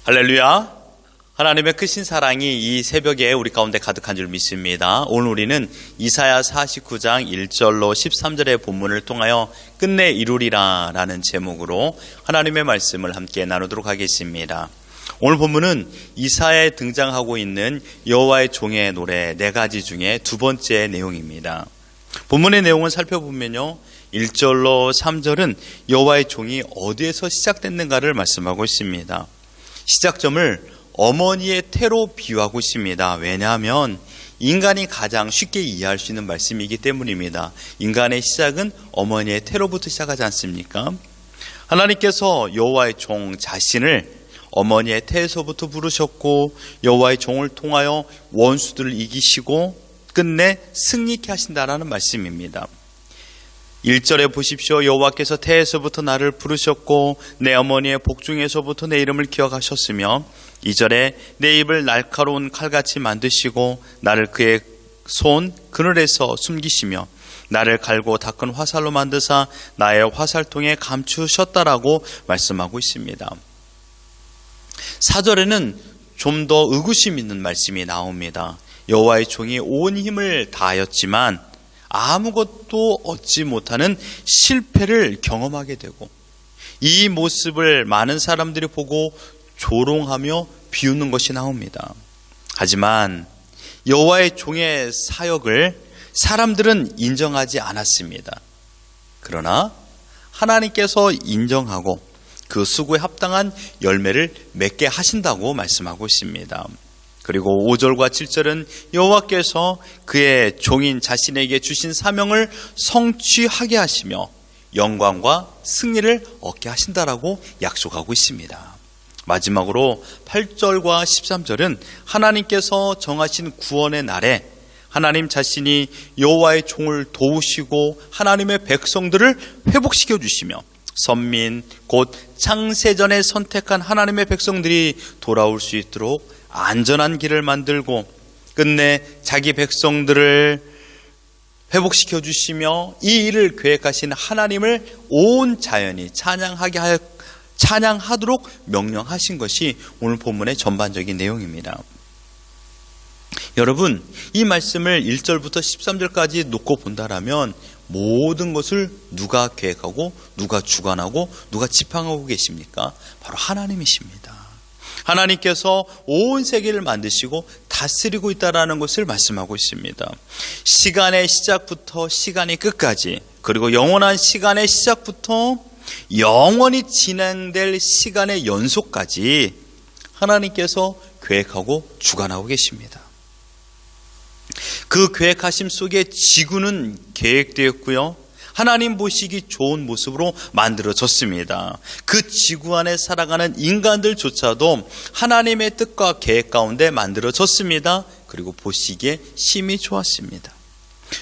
할렐루야! 하나님의 크신 사랑이 이 새벽에 우리 가운데 가득한 줄 믿습니다. 오늘 우리는 이사야 49장 1절로 13절의 본문을 통하여 끝내 이루리라 라는 제목으로 하나님의 말씀을 함께 나누도록 하겠습니다. 오늘 본문은 이사야에 등장하고 있는 여호와의 종의 노래 4가지 중에 두 번째 내용입니다. 본문의 내용을 살펴보면요, 1절로 3절은 여호와의 종이 어디에서 시작됐는가를 말씀하고 있습니다. 시작점을 어머니의 태로 비유하고 있습니다. 왜냐하면 인간이 가장 쉽게 이해할 수 있는 말씀이기 때문입니다. 인간의 시작은 어머니의 태로부터 시작하지 않습니까? 하나님께서 여호와의 종 자신을 어머니의 태에서부터 부르셨고 여호와의 종을 통하여 원수들을 이기시고 끝내 승리케 하신다라는 말씀입니다. 1절에 보십시오. 여호와께서 태에서부터 나를 부르셨고 내 어머니의 복중에서부터 내 이름을 기억하셨으며 2절에 내 입을 날카로운 칼같이 만드시고 나를 그의 손 그늘에서 숨기시며 나를 갈고 닦은 화살로 만드사 나의 화살통에 감추셨다라고 말씀하고 있습니다. 4절에는 좀 더 의구심 있는 말씀이 나옵니다. 여호와의 종이 온 힘을 다하였지만 아무것도 얻지 못하는 실패를 경험하게 되고 이 모습을 많은 사람들이 보고 조롱하며 비웃는 것이 나옵니다. 하지만 여호와의 종의 사역을 사람들은 인정하지 않았습니다. 그러나 하나님께서 인정하고 그 수고에 합당한 열매를 맺게 하신다고 말씀하고 있습니다. 그리고 5절과 7절은 여호와께서 그의 종인 자신에게 주신 사명을 성취하게 하시며 영광과 승리를 얻게 하신다라고 약속하고 있습니다. 마지막으로 8절과 13절은 하나님께서 정하신 구원의 날에 하나님 자신이 여호와의 종을 도우시고 하나님의 백성들을 회복시켜 주시며 선민 곧 창세전에 선택한 하나님의 백성들이 돌아올 수 있도록 안전한 길을 만들고 끝내 자기 백성들을 회복시켜 주시며 이 일을 계획하신 하나님을 온 자연이 찬양하도록 명령하신 것이 오늘 본문의 전반적인 내용입니다. 여러분, 이 말씀을 1절부터 13절까지 놓고 본다라면 모든 것을 누가 계획하고 누가 주관하고 누가 지팡하고 계십니까? 바로 하나님이십니다. 하나님께서 온 세계를 만드시고 다스리고 있다는 것을 말씀하고 있습니다. 시간의 시작부터 시간의 끝까지, 그리고 영원한 시간의 시작부터 영원히 진행될 시간의 연속까지 하나님께서 계획하고 주관하고 계십니다. 그 계획하심 속에 지구는 계획되었고요, 하나님 보시기 좋은 모습으로 만들어졌습니다. 그 지구 안에 살아가는 인간들조차도 하나님의 뜻과 계획 가운데 만들어졌습니다. 그리고 보시기에 심히 좋았습니다.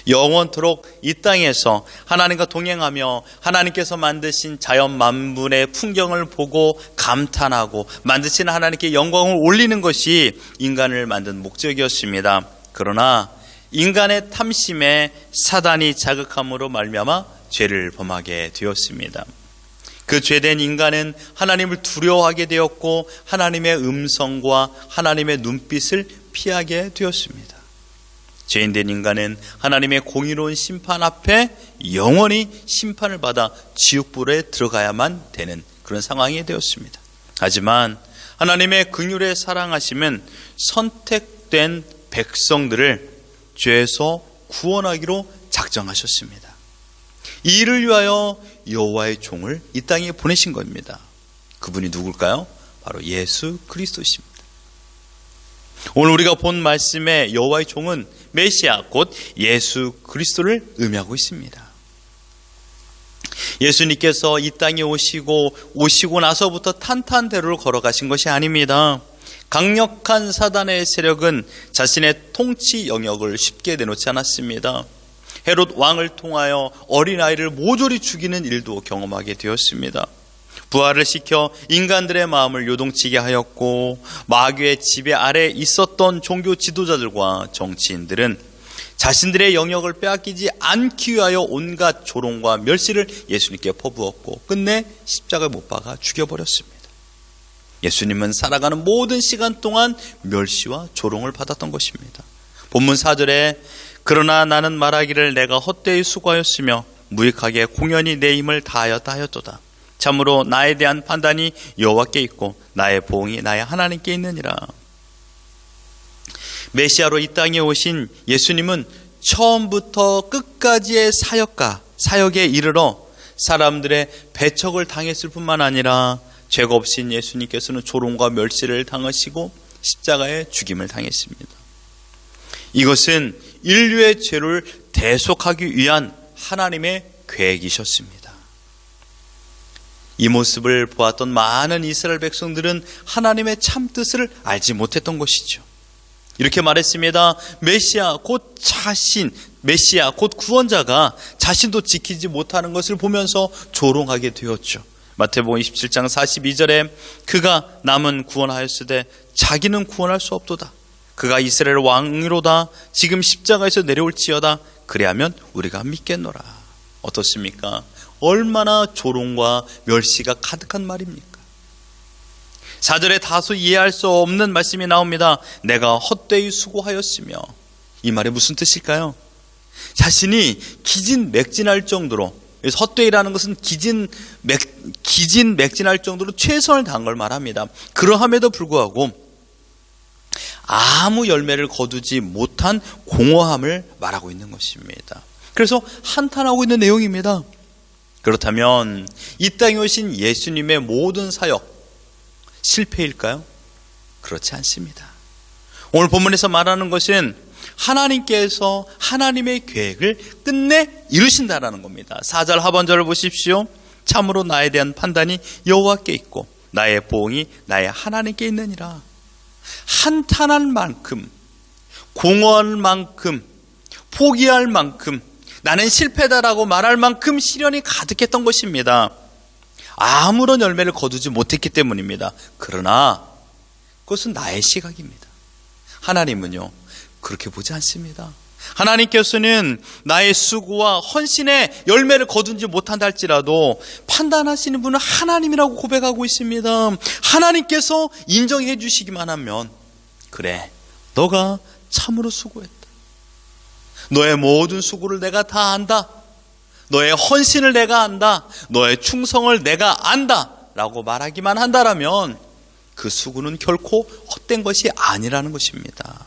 영원토록 이 땅에서 하나님과 동행하며 하나님께서 만드신 자연 만물의 풍경을 보고 감탄하고 만드신 하나님께 영광을 올리는 것이 인간을 만든 목적이었습니다. 그러나 인간의 탐심에 사단이 자극함으로 말미암아 죄를 범하게 되었습니다. 그 죄된 인간은 하나님을 두려워하게 되었고 하나님의 음성과 하나님의 눈빛을 피하게 되었습니다. 죄인된 인간은 하나님의 공의로운 심판 앞에 영원히 심판을 받아 지옥불에 들어가야만 되는 그런 상황이 되었습니다. 하지만 하나님의 긍휼의 사랑하심은 선택된 백성들을 죄에서 구원하기로 작정하셨습니다. 이 일을 위하여 여호와의 종을 이 땅에 보내신 겁니다. 그분이 누굴까요? 바로 예수 그리스도십니다. 오늘 우리가 본 말씀의 여호와의 종은 메시아 곧 예수 그리스도를 의미하고 있습니다. 예수님께서 이 땅에 오시고 나서부터 탄탄대로를 걸어가신 것이 아닙니다. 강력한 사단의 세력은 자신의 통치 영역을 쉽게 내놓지 않았습니다. 헤롯 왕을 통하여 어린아이를 모조리 죽이는 일도 경험하게 되었습니다. 부활을 시켜 인간들의 마음을 요동치게 하였고 마귀의 지배 아래 있었던 종교 지도자들과 정치인들은 자신들의 영역을 빼앗기지 않기 위하여 온갖 조롱과 멸시를 예수님께 퍼부었고 끝내 십자가에 못 박아 죽여버렸습니다. 예수님은 살아가는 모든 시간 동안 멸시와 조롱을 받았던 것입니다. 본문 4절에 그러나 나는 말하기를 내가 헛되이 수고하였으며 무익하게 공연히 내 힘을 다하였다 하였도다. 참으로 나에 대한 판단이 여호와께 있고 나의 보응이 나의 하나님께 있느니라. 메시아로 이 땅에 오신 예수님은 처음부터 끝까지의 사역에 이르러 사람들의 배척을 당했을 뿐만 아니라 죄가 없인 예수님께서는 조롱과 멸시를 당하시고 십자가에 죽임을 당했습니다. 이것은 인류의 죄를 대속하기 위한 하나님의 계획이셨습니다. 이 모습을 보았던 많은 이스라엘 백성들은 하나님의 참뜻을 알지 못했던 것이죠. 이렇게 말했습니다. 메시아 곧 구원자가 자신도 지키지 못하는 것을 보면서 조롱하게 되었죠. 마태복음 27장 42절에 그가 남은 구원하였으되 자기는 구원할 수 없도다. 그가 이스라엘 왕이로다. 지금 십자가에서 내려올지어다. 그래야면 우리가 믿겠노라. 어떻습니까? 얼마나 조롱과 멸시가 가득한 말입니까? 4절에 다소 이해할 수 없는 말씀이 나옵니다. 내가 헛되이 수고하였으며. 이 말이 무슨 뜻일까요? 자신이 기진맥진할 정도로, 헛되이라는 것은 기진맥진할 정도로 최선을 다한 걸 말합니다. 그러함에도 불구하고 아무 열매를 거두지 못한 공허함을 말하고 있는 것입니다. 그래서 한탄하고 있는 내용입니다. 그렇다면 이 땅에 오신 예수님의 모든 사역 실패일까요? 그렇지 않습니다. 오늘 본문에서 말하는 것은 하나님께서 하나님의 계획을 끝내 이루신다라는 겁니다. 4절 하반절을 보십시오. 참으로 나에 대한 판단이 여호와께 있고 나의 보응이 나의 하나님께 있느니라. 한탄할 만큼, 공허할 만큼, 포기할 만큼, 나는 실패다라고 말할 만큼 시련이 가득했던 것입니다. 아무런 열매를 거두지 못했기 때문입니다. 그러나 그것은 나의 시각입니다. 하나님은요, 그렇게 보지 않습니다. 하나님께서는 나의 수고와 헌신의 열매를 거두지 못한다 할지라도 판단하시는 분은 하나님이라고 고백하고 있습니다. 하나님께서 인정해 주시기만 하면, 그래, 너가 참으로 수고했다. 너의 모든 수고를 내가 다 안다. 너의 헌신을 내가 안다. 너의 충성을 내가 안다. 라고 말하기만 한다라면 그 수고는 결코 헛된 것이 아니라는 것입니다.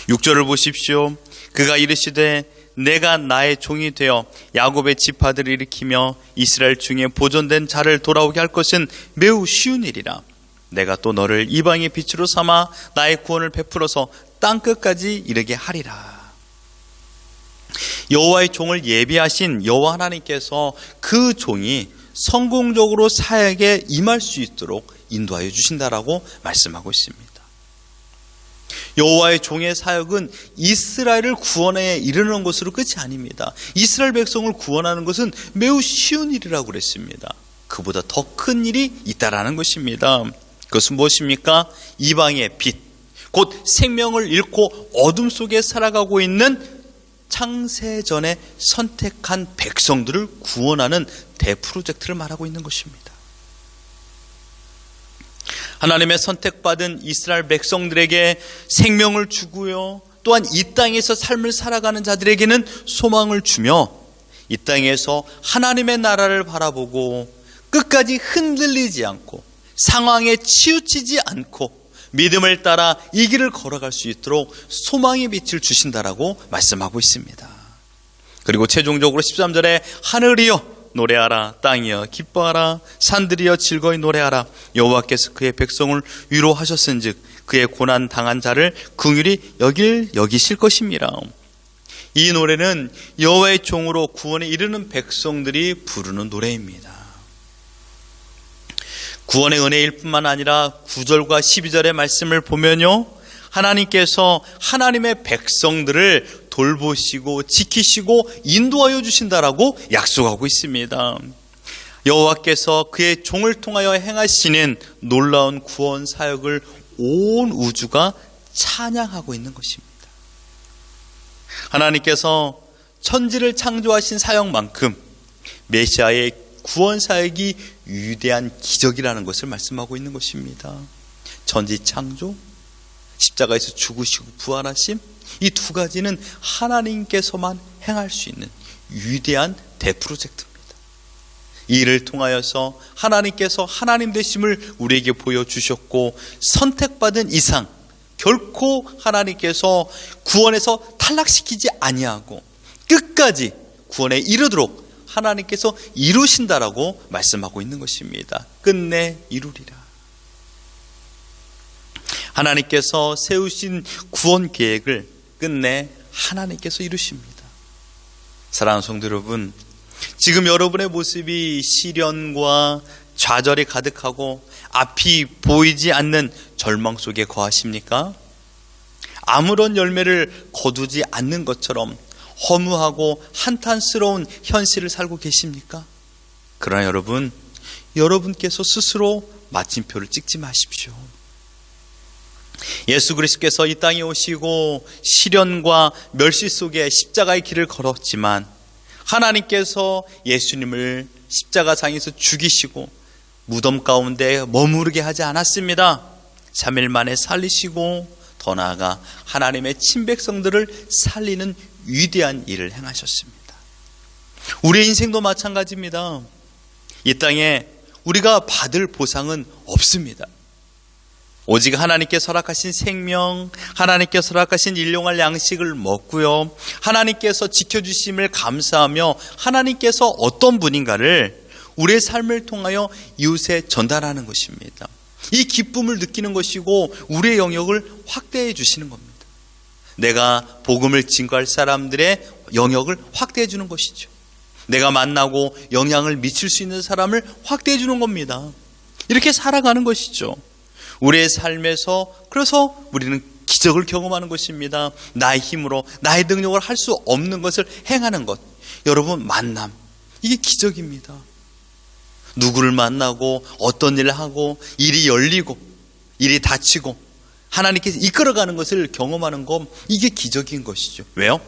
6절을 보십시오. 그가 이르시되 내가 나의 종이 되어 야곱의 지파들을 일으키며 이스라엘 중에 보존된 자를 돌아오게 할 것은 매우 쉬운 일이라. 내가 또 너를 이방의 빛으로 삼아 나의 구원을 베풀어서 땅끝까지 이르게 하리라. 여호와의 종을 예비하신 여호와 하나님께서 그 종이 성공적으로 사역에 임할 수 있도록 인도하여 주신다라고 말씀하고 있습니다. 여호와의 종의 사역은 이스라엘을 구원에 이르는 것으로 끝이 아닙니다. 이스라엘 백성을 구원하는 것은 매우 쉬운 일이라고 그랬습니다. 그보다 더 큰 일이 있다라는 것입니다. 그것은 무엇입니까? 이방의 빛, 곧 생명을 잃고 어둠 속에 살아가고 있는 창세전에 선택한 백성들을 구원하는 대프로젝트를 말하고 있는 것입니다. 하나님의 선택받은 이스라엘 백성들에게 생명을 주고요, 또한 이 땅에서 삶을 살아가는 자들에게는 소망을 주며 이 땅에서 하나님의 나라를 바라보고 끝까지 흔들리지 않고 상황에 치우치지 않고 믿음을 따라 이 길을 걸어갈 수 있도록 소망의 빛을 주신다라고 말씀하고 있습니다. 그리고 최종적으로 13절에 하늘이여 노래하라, 땅이여 기뻐하라, 산들이여 즐거이 노래하라. 여호와께서 그의 백성을 위로하셨은즉 그의 고난 당한 자를 긍휼히 여기실 것입니다. 이 노래는 여호와의 종으로 구원에 이르는 백성들이 부르는 노래입니다. 구원의 은혜일 뿐만 아니라 9절과 12절의 말씀을 보면요, 하나님께서 하나님의 백성들을 돌보시고 지키시고 인도하여 주신다라고 약속하고 있습니다. 여호와께서 그의 종을 통하여 행하시는 놀라운 구원 사역을 온 우주가 찬양하고 있는 것입니다. 하나님께서 천지를 창조하신 사역만큼 메시아의 구원 사역이 위대한 기적이라는 것을 말씀하고 있는 것입니다. 전지 창조, 십자가에서 죽으시고 부활하심, 이 두 가지는 하나님께서만 행할 수 있는 위대한 대프로젝트입니다. 이 일을 통하여서 하나님께서 하나님 되심을 우리에게 보여주셨고, 선택받은 이상 결코 하나님께서 구원에서 탈락시키지 아니하고 끝까지 구원에 이르도록 하나님께서 이루신다라고 말씀하고 있는 것입니다. 끝내 이루리라. 하나님께서 세우신 구원 계획을 끝내 하나님께서 이루십니다. 사랑하는 성도 여러분, 지금 여러분의 모습이 시련과 좌절이 가득하고 앞이 보이지 않는 절망 속에 거하십니까? 아무런 열매를 거두지 않는 것처럼 허무하고 한탄스러운 현실을 살고 계십니까? 그러나 여러분께서 스스로 마침표를 찍지 마십시오. 예수 그리스도께서 이 땅에 오시고 시련과 멸시 속에 십자가의 길을 걸었지만, 하나님께서 예수님을 십자가상에서 죽이시고 무덤 가운데 머무르게 하지 않았습니다. 3일 만에 살리시고 더 나아가 하나님의 친백성들을 살리는 위대한 일을 행하셨습니다. 우리의 인생도 마찬가지입니다. 이 땅에 우리가 받을 보상은 없습니다. 오직 하나님께서 허락하신 생명, 하나님께서 허락하신 일용할 양식을 먹고요, 하나님께서 지켜주심을 감사하며 하나님께서 어떤 분인가를 우리의 삶을 통하여 이웃에 전달하는 것입니다. 이 기쁨을 느끼는 것이고 우리의 영역을 확대해 주시는 겁니다. 내가 복음을 증거할 사람들의 영역을 확대해 주는 것이죠. 내가 만나고 영향을 미칠 수 있는 사람을 확대해 주는 겁니다. 이렇게 살아가는 것이죠. 우리의 삶에서 그래서 우리는 기적을 경험하는 것입니다. 나의 힘으로 나의 능력을 할 수 없는 것을 행하는 것. 여러분, 만남, 이게 기적입니다. 누구를 만나고 어떤 일을 하고 일이 열리고 일이 닫히고 하나님께서 이끌어가는 것을 경험하는 것, 이게 기적인 것이죠. 왜요?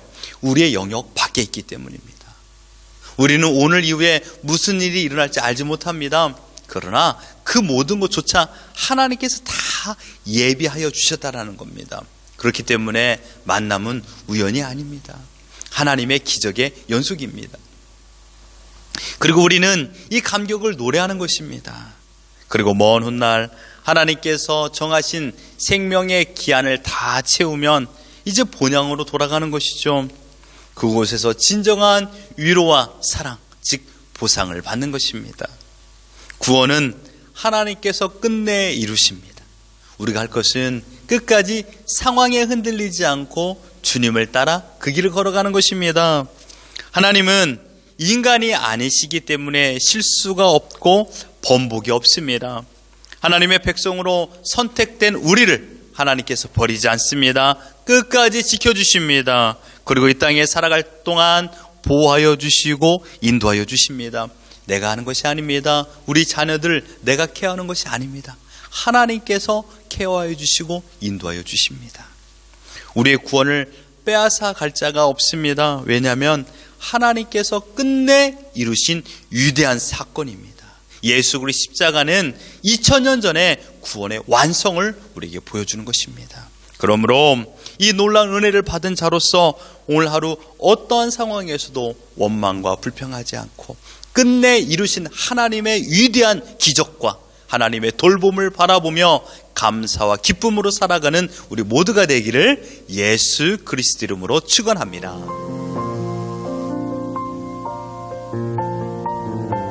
우리의 영역 밖에 있기 때문입니다. 우리는 오늘 이후에 무슨 일이 일어날지 알지 못합니다. 그러나 그 모든 것조차 하나님께서 다 예비하여 주셨다라는 겁니다. 그렇기 때문에 만남은 우연이 아닙니다. 하나님의 기적의 연속입니다. 그리고 우리는 이 감격을 노래하는 것입니다. 그리고 먼 훗날 하나님께서 정하신 생명의 기한을 다 채우면 이제 본향으로 돌아가는 것이죠. 그곳에서 진정한 위로와 사랑, 즉 보상을 받는 것입니다. 구원은 하나님께서 끝내 이루십니다. 우리가 할 것은 끝까지 상황에 흔들리지 않고 주님을 따라 그 길을 걸어가는 것입니다. 하나님은 인간이 아니시기 때문에 실수가 없고 번복이 없습니다. 하나님의 백성으로 선택된 우리를 하나님께서 버리지 않습니다. 끝까지 지켜주십니다. 그리고 이 땅에 살아갈 동안 보호하여 주시고 인도하여 주십니다. 내가 하는 것이 아닙니다. 우리 자녀들 내가 케어하는 것이 아닙니다. 하나님께서 케어하여 주시고 인도하여 주십니다. 우리의 구원을 빼앗아 갈 자가 없습니다. 왜냐하면 하나님께서 끝내 이루신 위대한 사건입니다. 예수 그리스도의 십자가는 2000년 전에 구원의 완성을 우리에게 보여주는 것입니다. 그러므로 이 놀라운 은혜를 받은 자로서 오늘 하루 어떠한 상황에서도 원망과 불평하지 않고 끝내 이루신 하나님의 위대한 기적과 하나님의 돌봄을 바라보며 감사와 기쁨으로 살아가는 우리 모두가 되기를 예수 그리스도 이름으로 축원합니다.